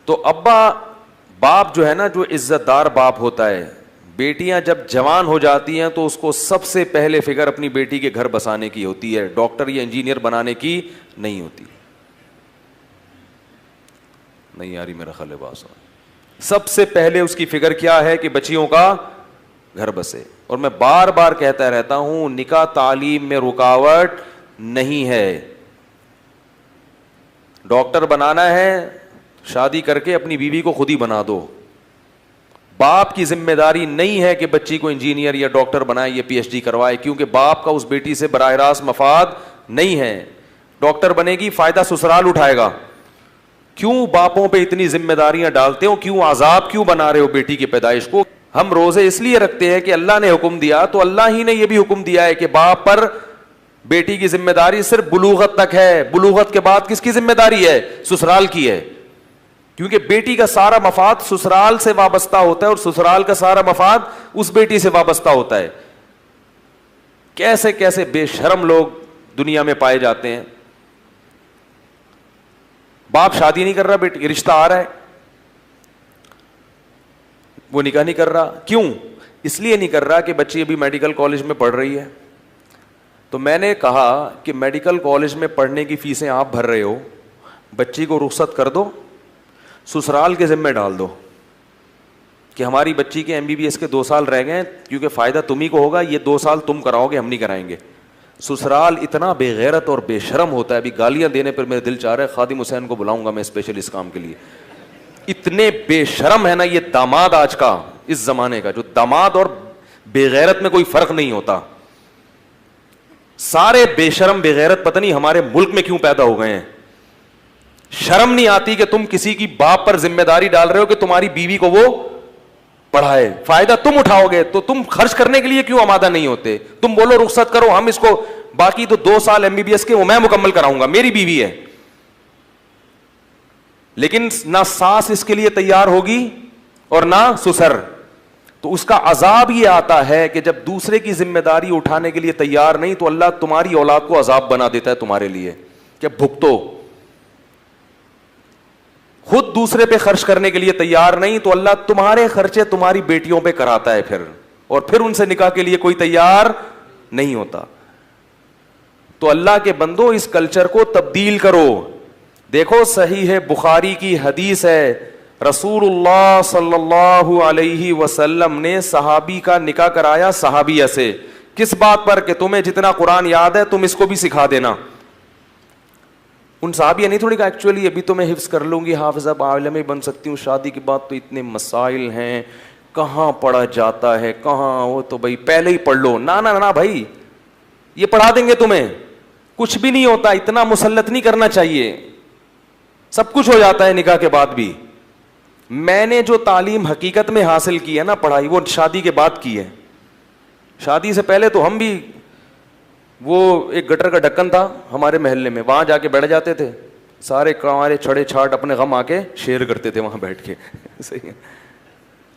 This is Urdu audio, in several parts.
تو ابا باپ جو ہے نا, جو عزت دار باپ ہوتا ہے, بیٹیاں جب جوان ہو جاتی ہیں تو اس کو سب سے پہلے فکر اپنی بیٹی کے گھر بسانے کی ہوتی ہے, ڈاکٹر یا انجینئر بنانے کی نہیں ہوتی. نہیں یاری میرا خیال ہے بات, سب سے پہلے اس کی فکر کیا ہے کہ بچیوں کا گھر بسے. اور میں بار بار کہتا رہتا ہوں, نکاح تعلیم میں رکاوٹ نہیں ہے. ڈاکٹر بنانا ہے, شادی کر کے اپنی بیوی کو خود ہی بنا دو. باپ کی ذمہ داری نہیں ہے کہ بچی کو انجینئر یا ڈاکٹر بنائے یا پی ایچ ڈی کروائے, کیونکہ باپ کا اس بیٹی سے براہ راست مفاد نہیں ہے. ڈاکٹر بنے گی, فائدہ سسرال اٹھائے گا. کیوں باپوں پہ اتنی ذمہ داریاں ڈالتے ہو, کیوں عذاب کیوں بنا رہے ہو بیٹی کی پیدائش کو؟ ہم روزے اس لیے رکھتے ہیں کہ اللہ نے حکم دیا, تو اللہ ہی نے یہ بھی حکم دیا ہے کہ باپ پر بیٹی کی ذمہ داری صرف بلوغت تک ہے. بلوغت کے بعد کس کی ذمہ داری ہے؟ سسرال کی ہے. کیونکہ بیٹی کا سارا مفاد سسرال سے وابستہ ہوتا ہے, اور سسرال کا سارا مفاد اس بیٹی سے وابستہ ہوتا ہے. کیسے کیسے بے شرم لوگ دنیا میں پائے جاتے ہیں. باپ شادی نہیں کر رہا, بیٹی رشتہ آ رہا ہے, وہ نکاح نہیں کر رہا. کیوں؟ اس لیے نہیں کر رہا کہ بچی ابھی میڈیکل کالج میں پڑھ رہی ہے. تو میں نے کہا کہ میڈیکل کالج میں پڑھنے کی فیسیں آپ بھر رہے ہو, بچی کو رخصت کر دو, سسرال کے ذمہ ڈال دو کہ ہماری بچی کے MBBS کے 2 سال رہ گئے, کیونکہ فائدہ تم ہی کو ہوگا, یہ 2 سال تم کراؤ گے, ہم نہیں کرائیں گے. سسرال اتنا بے غیرت اور بے شرم ہوتا ہے, ابھی گالیاں دینے پر میرا دل چاہ رہا ہے, خادم حسین کو بلاؤں گا میں اسپیشل اس کام کے لیے. اتنے بے شرم ہے نا یہ داماد آج کا, اس زمانے کا, جو داماد اور بے غیرت میں کوئی فرق نہیں ہوتا. سارے بے شرم بے غیرت پتہ نہیں ہمارے ملک میں کیوں پیدا ہو گئے ہیں. شرم نہیں آتی کہ تم کسی کی باپ پر ذمہ داری ڈال رہے ہو کہ تمہاری بیوی کو وہ پڑھائے, فائدہ تم اٹھاؤ گے, تو تم خرچ کرنے کے لیے کیوں آمادہ نہیں ہوتے؟ تم بولو رخصت کرو, ہم اس کو باقی تو 2 سال MBBS کے وہ میں مکمل کراؤں گا, میری بیوی ہے. لیکن نہ ساس اس کے لیے تیار ہوگی اور نہ سسر. تو اس کا عذاب یہ آتا ہے کہ جب دوسرے کی ذمہ داری اٹھانے کے لیے تیار نہیں, تو اللہ تمہاری اولاد کو عذاب بنا دیتا ہے تمہارے لیے کہ بھگتو. خود دوسرے پہ خرچ کرنے کے لیے تیار نہیں, تو اللہ تمہارے خرچے تمہاری بیٹیوں پہ کراتا ہے پھر, اور پھر ان سے نکاح کے لیے کوئی تیار نہیں ہوتا. تو اللہ کے بندو اس کلچر کو تبدیل کرو. دیکھو صحیح ہے, بخاری کی حدیث ہے, رسول اللہ صلی اللہ علیہ وسلم نے صحابی کا نکاح کرایا صحابیہ سے. کس بات پر؟ کہ تمہیں جتنا قرآن یاد ہے تم اس کو بھی سکھا دینا. ان صحابیہ نہیں تھوڑی کہا ایکچولی ابھی تو میں حفظ کر لوں گی, حافظہ عالم بن سکتی ہوں, شادی کے بعد تو اتنے مسائل ہیں, کہاں پڑھا جاتا ہے, کہاں, وہ تو بھائی پہلے ہی پڑھ لو. نہ بھائی, یہ پڑھا دیں گے تمہیں, کچھ بھی نہیں ہوتا, اتنا مسلط نہیں کرنا چاہیے, سب کچھ ہو جاتا ہے نکاح کے بعد بھی. میں نے جو تعلیم حقیقت میں حاصل کی ہے نا, پڑھائی, وہ شادی کے بعد کی ہے. شادی سے پہلے تو ہم بھی, وہ ایک گٹر کا ڈھکن تھا ہمارے محلے میں, وہاں جا کے بیٹھ جاتے تھے, سارے ہمارے چھڑے چھاٹ اپنے غم آ کے شیئر کرتے تھے وہاں بیٹھ کے. صحیح ہے,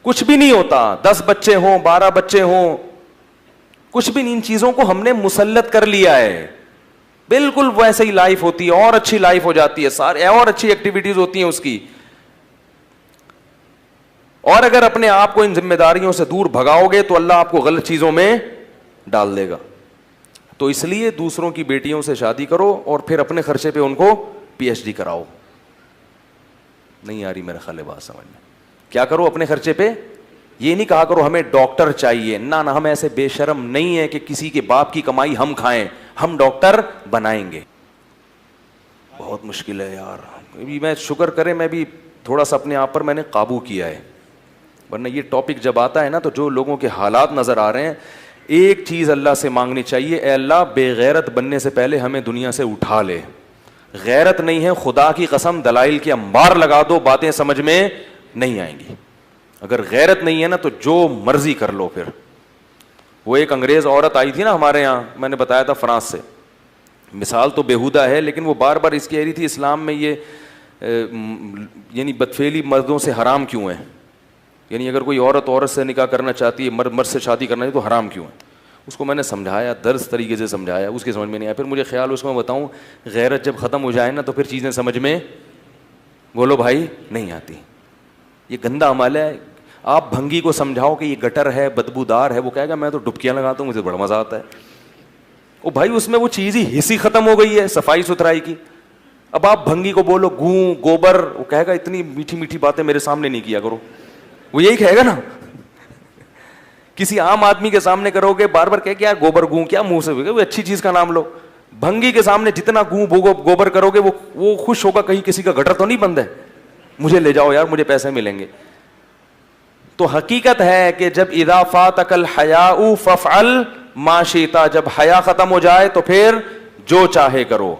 کچھ بھی نہیں ہوتا, 10 بچے ہوں 12 بچے ہوں, کچھ بھی نہیں. ان چیزوں کو ہم نے مسلط کر لیا ہے. بالکل ویسے ہی لائف ہوتی ہے, اور اچھی لائف ہو جاتی ہے, سارے اور اچھی ایکٹیویٹیز ہوتی ہیں اس کی. اور اگر اپنے آپ کو ان ذمہ داریوں سے دور بھگاؤ گے تو اللہ آپ کو غلط چیزوں میں ڈال دے گا. تو اس لیے دوسروں کی بیٹیوں سے شادی کرو اور پھر اپنے خرچے پہ ان کو PhD کراؤ. نہیں آ رہی میرا خیال ہے بات سمجھ میں؟ کیا کرو اپنے خرچے پہ؟ یہ نہیں کہا کرو ہمیں ڈاکٹر چاہیے, نہ ہم ایسے بے شرم نہیں ہیں کہ کسی کے باپ کی کمائی ہم کھائیں, ہم ڈاکٹر بنائیں گے. بہت مشکل ہے یار. ابھی میں شکر کرے میں بھی تھوڑا سا اپنے آپ پر میں نے قابو کیا ہے, ورنہ یہ ٹاپک جب آتا ہے نا تو جو لوگوں کے حالات نظر آ رہے ہیں, ایک چیز اللہ سے مانگنی چاہیے, اے اللہ بے غیرت بننے سے پہلے ہمیں دنیا سے اٹھا لے. غیرت نہیں ہے, خدا کی قسم دلائل کی انبار لگا دو, باتیں سمجھ میں نہیں آئیں گی. اگر غیرت نہیں ہے نا تو جو مرضی کر لو. پھر وہ ایک انگریز عورت آئی تھی نا ہمارے یہاں, میں نے بتایا تھا فرانس سے, مثال تو بےہودہ ہے لیکن وہ بار بار اس کہہ رہی تھی اسلام میں یہ یعنی بدفعلی مردوں سے حرام کیوں ہے, یعنی اگر کوئی عورت سے نکاح کرنا چاہتی ہے, مرد سے شادی کرنا ہے تو حرام کیوں ہے. اس کو میں نے سمجھایا, درس طریقے سے سمجھایا, اس کے سمجھ میں نہیں آیا. پھر مجھے خیال اس کو میں بتاؤں, غیرت جب ختم ہو جائے نا تو پھر چیزیں سمجھ میں بولو بھائی نہیں آتی. یہ گندا عمل ہے. آپ بھنگی کو سمجھاؤ کہ یہ گٹر ہے, بدبودار ہے, وہ کہے گا میں تو ڈبکیاں لگاتا ہوں, مجھے بڑا مزہ آتا ہے. او بھائی اس میں وہ چیز ہی حصی ختم ہو گئی ہے صفائی ستھرائی کی. اب آپ بھنگی کو بولو گوں گوبر, وہ کہے گا اتنی میٹھی میٹھی باتیں میرے سامنے نہیں کیا کرو, وہ یہی کہے گا نا. کسی عام آدمی کے سامنے کرو گے بار بار کہے کہ یار گوبر گوں کیا منہ سے, وہ اچھی چیز کا نام لو. بھنگی کے سامنے جتنا گوں گوبر کرو گے وہ خوش ہوگا, کہیں کسی کا گٹر تو نہیں بند ہے, مجھے لے جاؤ یار مجھے پیسے ملیں گے. تو حقیقت ہے کہ جب اذا فاتک الحیاء فافعل ما شئت, جب حیا ختم ہو جائے تو پھر جو چاہے کرو.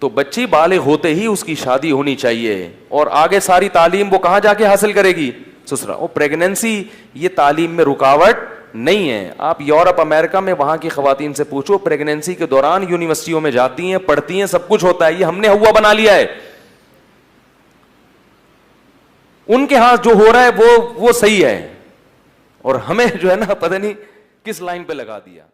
تو بچی بالغ ہوتے ہی اس کی شادی ہونی چاہیے, اور آگے ساری تعلیم وہ کہاں جا کے حاصل کرے گی؟ سسرا. وہ پریگننسی یہ تعلیم میں رکاوٹ نہیں ہے. آپ یورپ امریکہ میں وہاں کی خواتین سے پوچھو, پریگننسی کے دوران یونیورسٹیوں میں جاتی ہیں, پڑھتی ہیں, سب کچھ ہوتا ہے. یہ ہم نے ہوا بنا لیا ہے. ان کے ہاں جو ہو رہا ہے وہ صحیح ہے, اور ہمیں جو ہے نا پتہ نہیں کس لائن پہ لگا دیا.